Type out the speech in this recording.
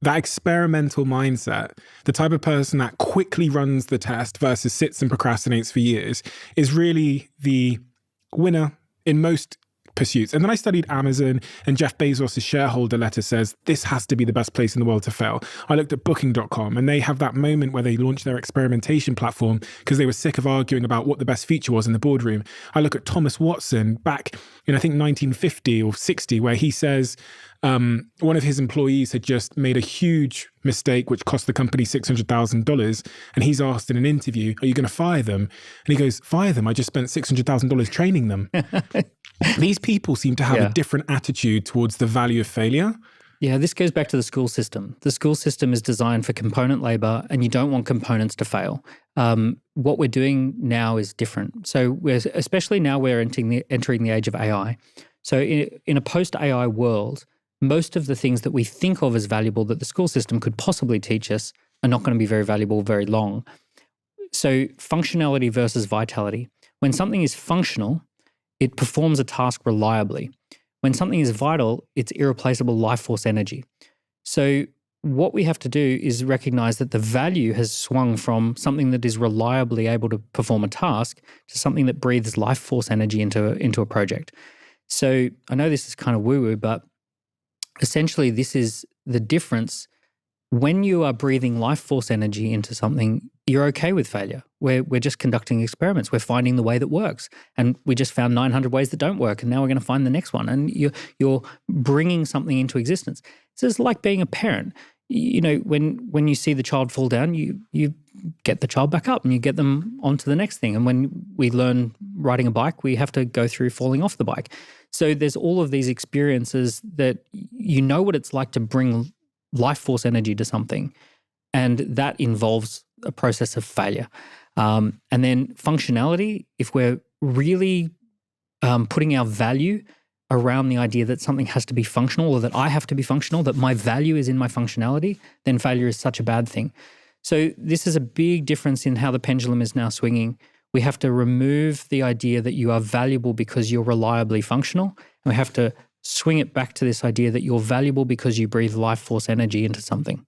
that experimental mindset, the type of person that quickly runs the test versus sits and procrastinates for years, is really the winner in most pursuits. And then I studied Amazon, and Jeff Bezos' shareholder letter says this has to be the best place in the world to fail. I looked at booking.com, and they have that moment where they launched their experimentation platform because they were sick of arguing about what the best feature was in the boardroom. I look at Thomas Watson back in, I think, 1950 or 60, where he says one of his employees had just made a huge mistake which cost the company $600,000, and he's asked in an interview, are you going to fire them? And he goes, fire them? I just spent $600,000 training them. These people seem to have a different attitude towards the value of failure. Yeah, this goes back to the school system. The school system is designed for component labor, and you don't want components to fail. What we're doing now is different. So especially now we're entering the age of AI. So in a post-AI world, most of the things that we think of as valuable that the school system could possibly teach us are not going to be very valuable very long. So functionality versus vitality. When something is functional, it performs a task reliably. When something is vital, it's irreplaceable life force energy. So what we have to do is recognize that the value has swung from something that is reliably able to perform a task to something that breathes life force energy into a project. So I know this is kind of woo-woo, but essentially this is the difference. When you are breathing life force energy into something, you're okay with failure. We're just conducting experiments. We're finding the way that works. And we just found 900 ways that don't work, and now we're going to find the next one. And you're bringing something into existence. So it's like being a parent. You know, when you see the child fall down, you get the child back up and you get them onto the next thing. And when we learn riding a bike, we have to go through falling off the bike. So there's all of these experiences that you know what it's like to bring life force energy to something, and that involves a process of failure. And then functionality, if we're really putting our value around the idea that something has to be functional, or that I have to be functional, that my value is in my functionality, then failure is such a bad thing. So this is a big difference in how the pendulum is now swinging. We have to remove the idea that you are valuable because you're reliably functional, and we have to swing it back to this idea that you're valuable because you breathe life force energy into something.